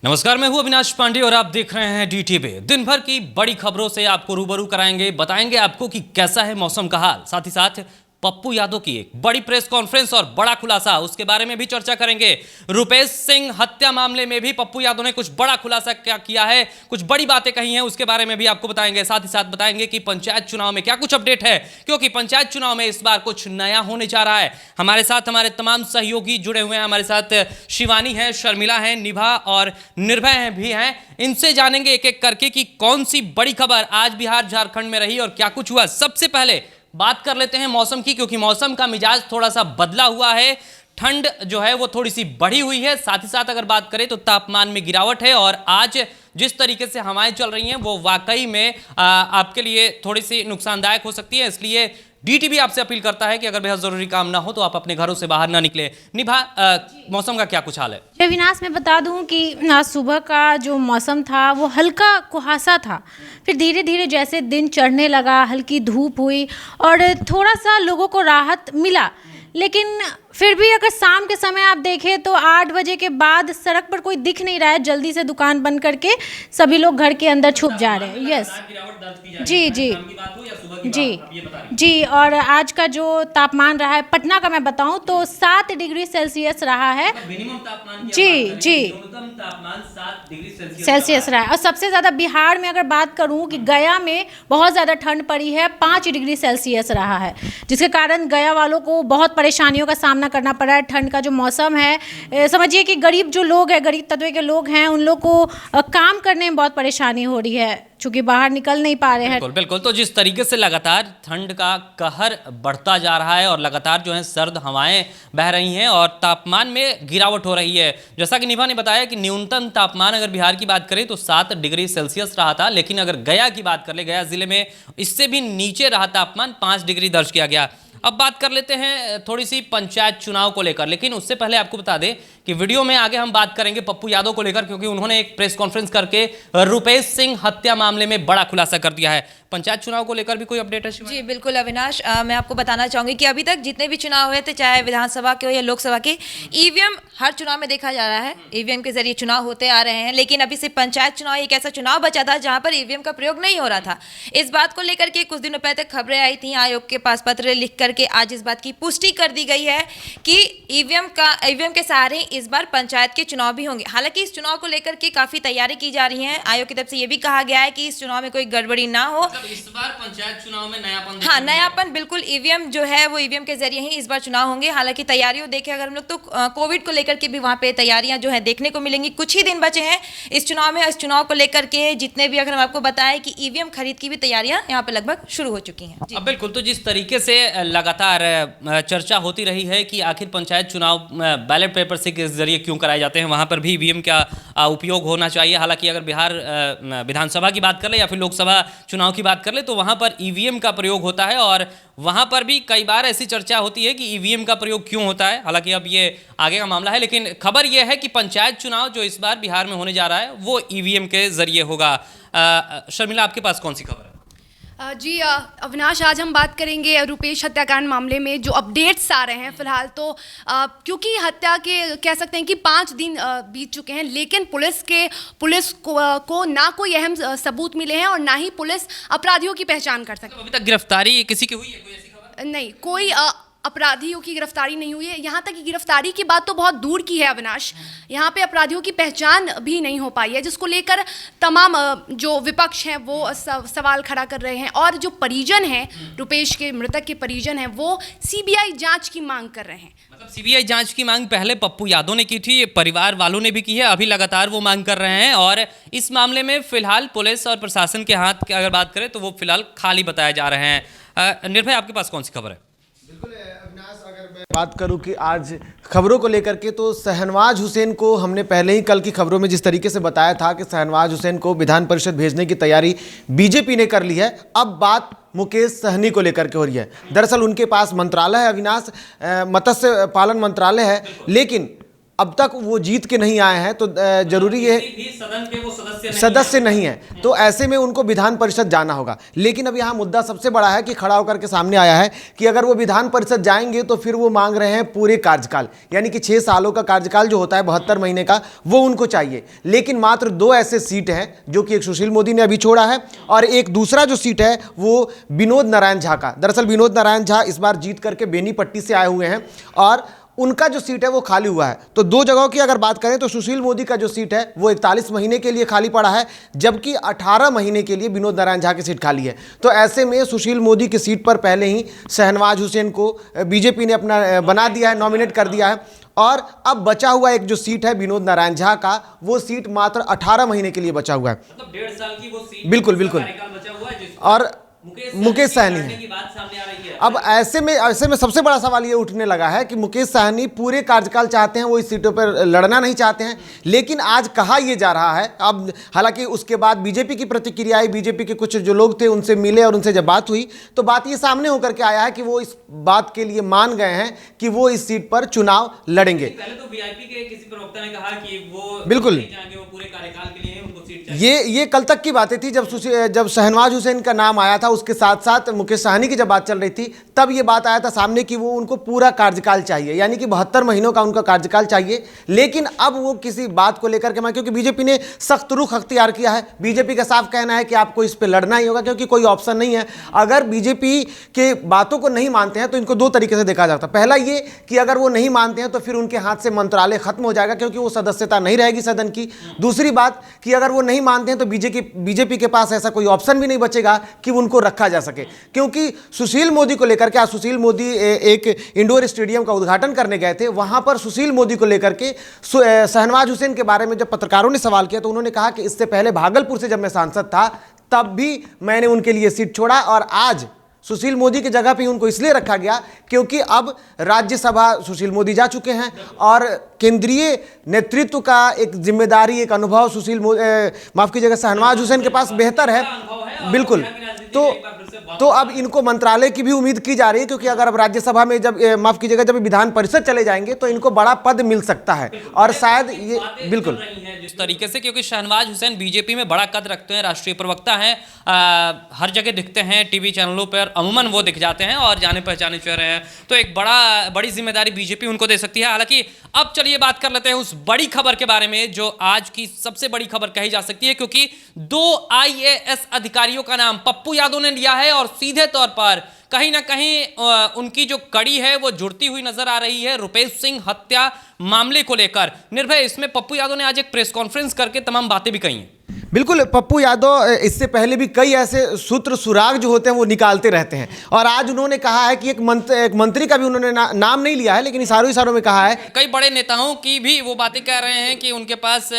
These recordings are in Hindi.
नमस्कार, मैं हूं अविनाश पांडे और आप देख रहे हैं डीटीवी। दिन भर की बड़ी खबरों से आपको रूबरू कराएंगे, बताएंगे आपको कि कैसा है मौसम का हाल। साथ ही साथ पप्पू यादव की एक बड़ी प्रेस कॉन्फ्रेंस और बड़ा खुलासा, उसके बारे में भी चर्चा करेंगे। रुपेश सिंह हत्या मामले में भी पप्पू यादव ने कुछ बड़ा खुलासा क्या किया है, कुछ बड़ी बातें कही हैं, उसके बारे में भी आपको बताएंगे। साथ ही साथ बताएंगे कि पंचायत चुनाव में क्या कुछ अपडेट है, क्योंकि पंचायत चुनाव में इस बार कुछ नया होने जा रहा है। हमारे साथ हमारे तमाम सहयोगी जुड़े हुए हैं। हमारे साथ शिवानी है, शर्मिला है, निभा और निर्भय भी हैं। इनसे जानेंगे एक एक करके कि कौन सी बड़ी खबर आज बिहार झारखंड में रही और क्या कुछ हुआ। सबसे पहले बात कर लेते हैं मौसम की, क्योंकि मौसम का मिजाज थोड़ा सा बदला हुआ है। ठंड जो है वो थोड़ी सी बढ़ी हुई है। साथ ही साथ अगर बात करें तो तापमान में गिरावट है और आज जिस तरीके से हवाएं चल रही हैं वो वाकई में आपके लिए थोड़ी सी नुकसानदायक हो सकती है। इसलिए डीटीवी आपसे अपील करता है कि अगर बेहद जरूरी काम ना हो तो आप अपने घरों से बाहर ना निकले। निभा, मौसम का क्या कुछ हाल है? विनाश, मैं बता दूं कि आज सुबह का जो मौसम था वो हल्का कुहासा था, फिर धीरे धीरे जैसे दिन चढ़ने लगा हल्की धूप हुई और थोड़ा सा लोगों को राहत मिला। लेकिन फिर भी अगर शाम के समय आप देखें तो 8 बजे के बाद सड़क पर कोई दिख नहीं रहा है। जल्दी से दुकान बंद करके सभी लोग घर के अंदर छुप जा रहे हैं। यस, जी जी जी। और आज का जो तापमान रहा है पटना का मैं बताऊं तो 7 डिग्री सेल्सियस रहा है। जी जी, सेल्सियस रहा है। और सबसे ज़्यादा बिहार में अगर बात करूं कि गया में बहुत ज़्यादा ठंड पड़ी है, 5 डिग्री सेल्सियस रहा है, जिसके कारण गया वालों को बहुत परेशानियों का सामना करना पड़ा है। ठंड का जो मौसम है, समझिए कि गरीब जो लोग हैं, गरीब तबके के लोग हैं, उन लोग को काम करने में बहुत परेशानी हो रही है, चूँकि बाहर निकल नहीं पा रहे हैं। बिल्कुल बिल्कुल। तो जिस तरीके से लगातार ठंड का कहर बढ़ता जा रहा है और लगातार जो है सर्द हवाएं बह रही हैं और तापमान में गिरावट हो रही है। जैसा कि निभा ने बताया कि न्यूनतम तापमान अगर बिहार की बात करें तो 7 डिग्री सेल्सियस रहा था, लेकिन अगर गया की बात कर ले, गया जिले में इससे भी नीचे रहा तापमान, 5 डिग्री दर्ज किया गया। अब बात कर लेते हैं थोड़ी सी पंचायत चुनाव को लेकर, लेकिन उससे पहले आपको बता दें कि वीडियो में आगे हम बात करेंगे पप्पू यादव को लेकर, क्योंकि उन्होंने एक प्रेस कॉन्फ्रेंस करके रुपेश सिंह हत्या मामले में बड़ा खुलासा कर दिया है। पंचायत चुनाव को लेकर भी कोई अपडेट है? जी बिल्कुल अविनाश, मैं आपको बताना चाहूंगी कि अभी तक जितने भी चुनाव हुए थे, चाहे विधानसभा के हो या लोकसभा के, ईवीएम हर चुनाव में देखा जा रहा है। ईवीएम के जरिए चुनाव होते आ रहे हैं, लेकिन अभी से पंचायत चुनाव एक ऐसा चुनाव बचा था जहां पर ईवीएम का प्रयोग नहीं हो रहा था। इस बात को लेकर के कुछ दिनों पहले तक खबरें आई थी, आयोग के पास पत्र लिख करके आज इस बात की पुष्टि कर दी गई है कि ईवीएम के सहारे इस बार पंचायत के चुनाव भी होंगे। हालांकि इस चुनाव को लेकर के काफी तैयारी की जा रही है। आयोग की तरफ से यह भी कहा गया है कि इस चुनाव में कोई गड़बड़ी ना हो। इस बार पंचायत चुनाव में नयापन, हाँ नयापन बिल्कुल। ईवीएम जो है वो ईवीएम के जरिए ही इस बार चुनाव होंगे। हालांकि तैयारियों देखें अगर हम लोग तो कोविड को लेकर के भी वहाँ पे तैयारियां जो है देखने को मिलेंगी। कुछ ही दिन बचे हैं इस चुनाव में। इस चुनाव को लेकर के जितने भी अगर हम आपको बताएं कि ईवीएम खरीद की भी तैयारियां यहाँ पे लगभग शुरू हो चुकी हैं। बिल्कुल। तो जिस तरीके से लगातार चर्चा होती रही है कि आखिर पंचायत चुनाव बैलेट पेपर से के जरिए क्यों कराए जाते हैं, वहाँ पर भी ईवीएम का उपयोग होना चाहिए। हालांकि अगर बिहार विधानसभा की बात कर ले या फिर लोकसभा चुनाव की बात कर ले तो वहाँ पर ईवीएम का प्रयोग होता है और वहाँ पर भी कई बार ऐसी चर्चा होती है कि ईवीएम का प्रयोग क्यों होता है। हालांकि अब ये आगे का मामला है, लेकिन खबर यह है कि पंचायत चुनाव जो इस बार बिहार में होने जा रहा है वो ईवीएम के जरिए होगा। शर्मिला, आपके पास कौन सी खबर है? जी अविनाश, आज हम बात करेंगे रुपेश हत्याकांड मामले में जो अपडेट्स आ रहे हैं फिलहाल। तो क्योंकि हत्या के कह सकते हैं कि 5 दिन बीत चुके हैं, लेकिन पुलिस को ना कोई अहम सबूत मिले हैं और ना ही पुलिस अपराधियों की पहचान कर सके। अभी तक गिरफ्तारी किसी की हुई है? कोई ऐसी खबर नहीं, कोई अपराधियों की गिरफ्तारी नहीं हुई है। यहाँ तक कि गिरफ्तारी की बात तो बहुत दूर की है अविनाश, यहाँ पे अपराधियों की पहचान भी नहीं हो पाई है, जिसको लेकर तमाम जो विपक्ष हैं वो सवाल खड़ा कर रहे हैं। और जो परिजन हैं, रुपेश के मृतक के परिजन हैं, वो सीबीआई जांच की मांग कर रहे हैं। मतलब सीबीआई जांच की मांग पहले पप्पू यादव ने की थी, परिवार वालों ने भी की है, अभी लगातार वो मांग कर रहे हैं। और इस मामले में फिलहाल पुलिस और प्रशासन के हाथ की अगर बात करें तो वो फिलहाल खाली बताए जा रहे हैं। निर्भय, आपके पास कौन सी खबर है? बिल्कुल अविनाश, अगर मैं बात करूं कि आज खबरों को लेकर के तो शहनवाज हुसैन को हमने पहले ही कल की खबरों में जिस तरीके से बताया था कि शहनवाज हुसैन को विधान परिषद भेजने की तैयारी बीजेपी ने कर ली है। अब बात मुकेश सहनी को लेकर के हो रही है। दरअसल उनके पास मंत्रालय है अविनाश, मत्स्य पालन मंत्रालय है, लेकिन अब तक वो जीत के नहीं आए हैं, तो जरूरी है किसी भी सदन के वो सदस्य नहीं है, तो ऐसे में उनको विधान परिषद जाना होगा। लेकिन अब यहाँ मुद्दा सबसे बड़ा है कि खड़ा होकर के सामने आया है कि अगर वो विधान परिषद जाएंगे तो फिर वो मांग रहे हैं पूरे कार्यकाल, यानी कि 6 सालों का कार्यकाल जो होता है 72 महीने का, वो उनको चाहिए। लेकिन मात्र 2 ऐसे सीट हैं, जो कि एक सुशील मोदी ने अभी छोड़ा है और एक दूसरा जो सीट है वो विनोद नारायण झा का। दरअसल विनोद नारायण झा इस बार जीत करके बेनीपट्टी से आए हुए हैं और उनका जो सीट है वो खाली हुआ है। तो 2 जगहों की अगर बात करें तो सुशील मोदी का जो सीट है वो 41 महीने के लिए खाली पड़ा है, जबकि 18 महीने के लिए विनोद नारायण झा की सीट खाली है। तो ऐसे में सुशील मोदी की सीट पर पहले ही शहनवाज हुसैन को बीजेपी ने अपना बना दिया है, नॉमिनेट कर दिया है। और अब बचा हुआ एक जो सीट है विनोद नारायण झा का, वो सीट मात्र 18 महीने के लिए बचा हुआ है। मतलब 1.5 साल की वो सीट, बिल्कुल बिल्कुल। कार्यकाल बचा हुआ है, और मुकेश सहनी है। की बात सामने आ रही है। अब ऐसे में सबसे बड़ा सवाल ये उठने लगा है कि मुकेश सहनी पूरे कार्यकाल चाहते हैं, वो इस सीटों पर लड़ना नहीं चाहते हैं। लेकिन आज कहा यह जा रहा है, अब हालांकि उसके बाद बीजेपी की प्रतिक्रिया आई, बीजेपी के कुछ जो लोग थे उनसे मिले और उनसे जब बात हुई तो बात ये सामने होकर के आया है कि वो इस बात के लिए मान गए हैं कि वो इस सीट पर चुनाव लड़ेंगे। पहले तो वीआईपी के किसी प्रवक्ता ने कहा कि वो बिल्कुल नहीं जाएंगे, वो पूरे कार्यकाल के लिए उनको सीट चाहिए। ये कल तक की बातें थी, जब शहनवाज हुसैन का नाम आया था, उसके साथ साथ मुकेश सहनी की जब बात चल रही थी, तब ये बात आया था सामने कि वो उनको पूरा कार्यकाल चाहिए, यानी कि 72 महीनों का उनका कार्यकाल चाहिए। लेकिन अब वो किसी बात को लेकर के क्योंकि बीजेपी ने सख्त रुख अख्तियार किया है, बीजेपी का साफ कहना है कि आपको इस पर लड़ना ही होगा, क्योंकि कोई ऑप्शन नहीं है। अगर बीजेपी के बातों को नहीं मानते हैं तो इनको 2 तरीके से देखा जाता है। पहला ये कि अगर वो नहीं मानते हैं तो फिर उनके हाथ से मंत्रालय खत्म हो जाएगा, क्योंकि वो सदस्यता नहीं रहेगी सदन की। दूसरी बात कि अगर वो नहीं मानते हैं तो बीजेपी के पास ऐसा कोई ऑप्शन भी नहीं बचेगा कि उनको रखा जा सके। क्योंकि सुशील मोदी को लेकर के आज सुशील मोदी एक इंडोर स्टेडियम का उद्घाटन करने गए थे, वहां पर सुशील मोदी को लेकर के शहनवाज हुसैन के बारे में जब पत्रकारों ने सवाल किया तो उन्होंने कहा कि इससे पहले भागलपुर से जब मैं सांसद था तब भी मैंने उनके लिए सीट छोड़ा, और आज सुशील मोदी की जगह पे उनको इसलिए रखा गया क्योंकि अब राज्यसभा सुशील मोदी जा चुके हैं और केंद्रीय नेतृत्व का एक जिम्मेदारी, एक अनुभव माफ कीजिएगा शहनवाज हुसैन के पास बेहतर है। बिल्कुल। तो अब इनको मंत्रालय की भी उम्मीद की जा रही है, क्योंकि अगर अब राज्यसभा में जब माफ कीजिएगा जब विधान परिषद चले जाएंगे तो इनको बड़ा पद मिल सकता है, और शायद ये बिल्कुल जिस तरीके से, क्योंकि शहनवाज हुसैन बीजेपी में बड़ा कद रखते हैं, राष्ट्रीय प्रवक्ता हैं, हर जगह दिखते हैं, टीवी चैनलों पर अमूमन वो दिख जाते हैं और जाने पहचाने चेहरे हैं, तो एक बड़ी जिम्मेदारी बीजेपी उनको दे सकती है। हालांकि अब चलिए बात कर लेते हैं उस बड़ी खबर के बारे में जो आज की सबसे बड़ी खबर कही जा सकती है, क्योंकि 2 IAS अधिकारियों का नाम पप्पू यादव ने लिया है और सीधे तौर पर कहीं ना कहीं उनकी जो कड़ी है वो जुड़ती हुई नजर आ रही है रुपेश सिंह हत्या मामले को लेकर। निर्भय, इसमें पप्पू यादव ने आज एक प्रेस कॉन्फ्रेंस करके तमाम बातें भी कही हैं। बिल्कुल, पप्पू यादव इससे पहले भी कई ऐसे सूत्र सुराग जो होते हैं वो निकालते रहते हैं, और आज उन्होंने कहा है कि एक मंत्री का भी उन्होंने नाम नहीं लिया है, लेकिन इशारों में कहा है। कई बड़े नेताओं की भी वो बातें कह रहे हैं कि उनके पास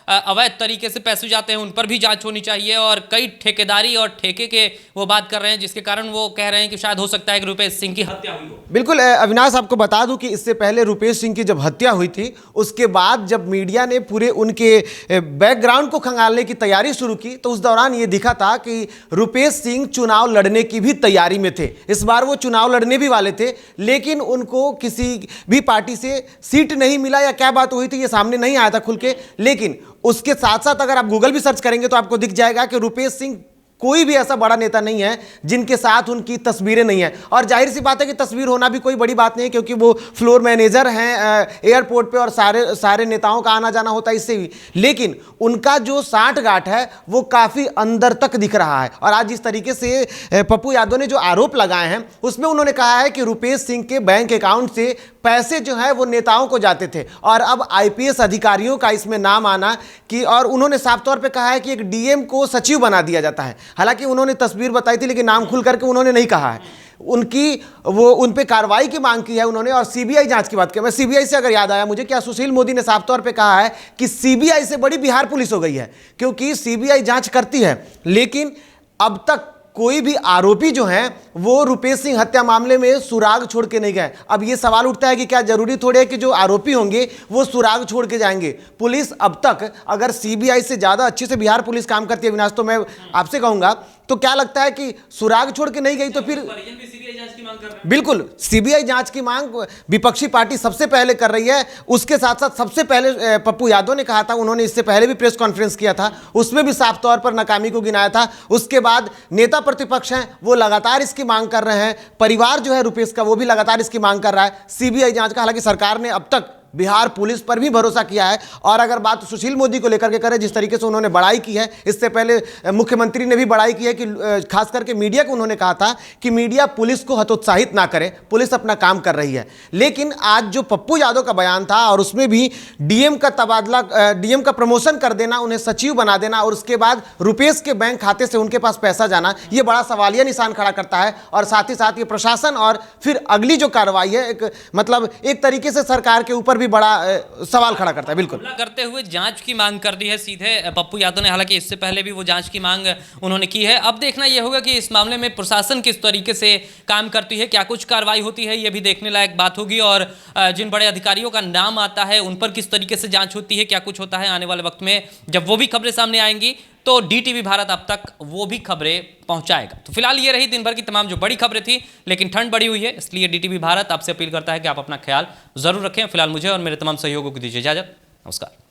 अवैध तरीके से पैसे जाते हैं, उन पर भी जांच होनी चाहिए, और कई ठेकेदारी और ठेके के वो बात कर रहे हैं, जिसके कारण वो कह रहे हैं कि शायद हो सकता है कि रुपेश सिंह की हत्या हुई हो। बिल्कुल अविनाश, आपको बता दूं कि इससे पहले रुपेश सिंह की जब हत्या हुई थी, उसके बाद जब मीडिया ने पूरे उनके बैकग्राउंड को खंगालने की तैयारी शुरू की तो उस दौरान ये दिखा था कि रुपेश सिंह चुनाव लड़ने की भी तैयारी में थे। इस बार वो चुनाव लड़ने भी वाले थे, लेकिन उनको किसी भी पार्टी से सीट नहीं मिला, या क्या बात हुई थी ये सामने नहीं आया था खुल के। लेकिन उसके साथ साथ अगर आप गूगल भी सर्च करेंगे तो आपको दिख जाएगा कि रुपेश सिंह कोई भी ऐसा बड़ा नेता नहीं है जिनके साथ उनकी तस्वीरें नहीं है, और जाहिर सी बात है कि तस्वीर होना भी कोई बड़ी बात नहीं है, क्योंकि वो फ्लोर मैनेजर हैं एयरपोर्ट पे और सारे नेताओं का आना जाना होता है इससे भी। लेकिन उनका जो साठगांठ है वो काफ़ी अंदर तक दिख रहा है, और आज जिस तरीके से पप्पू यादव ने जो आरोप लगाए हैं उसमें उन्होंने कहा है कि रुपेश सिंह के बैंक अकाउंट से पैसे जो है वो नेताओं को जाते थे, और अब IPS अधिकारियों का इसमें नाम आना कि, और उन्होंने साफ तौर पे कहा है कि एक DM को सचिव बना दिया जाता है। हालांकि उन्होंने तस्वीर बताई थी, लेकिन नाम खुल करके उन्होंने नहीं कहा है। उन पे कार्रवाई की मांग की है उन्होंने, और CBI जांच की बात की। मैं CBI से अगर याद आया मुझे, क्या सुशील मोदी ने साफ तौर पे कहा है कि CBI से बड़ी बिहार पुलिस हो गई है, क्योंकि CBI जांच करती है, लेकिन अब तक कोई भी आरोपी जो हैं वो रुपेश सिंह हत्या मामले में सुराग छोड़ के नहीं गए। अब ये सवाल उठता है कि क्या जरूरी थोड़े है कि जो आरोपी होंगे वो सुराग छोड़ के जाएंगे। पुलिस अब तक, अगर CBI से ज़्यादा अच्छे से बिहार पुलिस काम करती है विनाश, तो मैं आपसे कहूँगा तो क्या लगता है कि सुराग छोड़ के नहीं गई तो फिर बिल्कुल सीबीआई जांच की मांग विपक्षी पार्टी सबसे पहले कर रही है। उसके साथ साथ सबसे पहले पप्पू यादव ने कहा था, उन्होंने इससे पहले भी प्रेस कॉन्फ्रेंस किया था, उसमें भी साफ तौर पर नाकामी को गिनाया था। उसके बाद नेता प्रतिपक्ष हैं वो लगातार इसकी मांग कर रहे हैं, परिवार जो है रुपेश का वो भी लगातार इसकी मांग कर रहा है सीबीआई जांच का। हालांकि सरकार ने अब तक बिहार पुलिस पर भी भरोसा किया है। और अगर बात सुशील मोदी को लेकर के करें, जिस तरीके से उन्होंने बड़ाई की है, इससे पहले मुख्यमंत्री ने भी बड़ाई की है कि खास करके मीडिया को उन्होंने कहा था कि मीडिया पुलिस को हतोत्साहित ना करे, पुलिस अपना काम कर रही है। लेकिन आज जो पप्पू यादव का बयान था और उसमें भी डीएम का तबादला, डीएम का प्रमोशन कर देना, उन्हें सचिव बना देना और उसके बाद रुपेश के बैंक खाते से उनके पास पैसा जाना, यह बड़ा सवालिया निशान खड़ा करता है। और साथ ही साथ ये प्रशासन और फिर अगली जो कार्रवाई है, एक तरीके से सरकार के ऊपर बड़ा सवाल खड़ा करता है। बिल्कुल करते हुए जांच की मांग कर दी है सीधे पप्पू यादव ने। हालांकि इससे पहले भी वो जांच की मांग उन्होंने की है। अब देखना यह होगा कि इस मामले में प्रशासन किस तरीके से काम करती है, क्या कुछ कार्रवाई होती है, यह भी देखने लायक बात होगी। और जिन बड़े अधिकारियों का नाम आता है उन पर किस तरीके से जांच होती है, क्या कुछ होता है आने वाले वक्त में, जब वो भी खबरें सामने आएंगी तो डीटीवी भारत अब तक वो भी खबरें पहुंचाएगा। तो फिलहाल ये रही दिन भर की तमाम जो बड़ी खबरें थी, लेकिन ठंड बढ़ी हुई है, इसलिए डीटीवी भारत आपसे अपील करता है कि आप अपना ख्याल जरूर रखें। फिलहाल मुझे और मेरे तमाम सहयोगियों को दीजिए इजाजत। नमस्कार।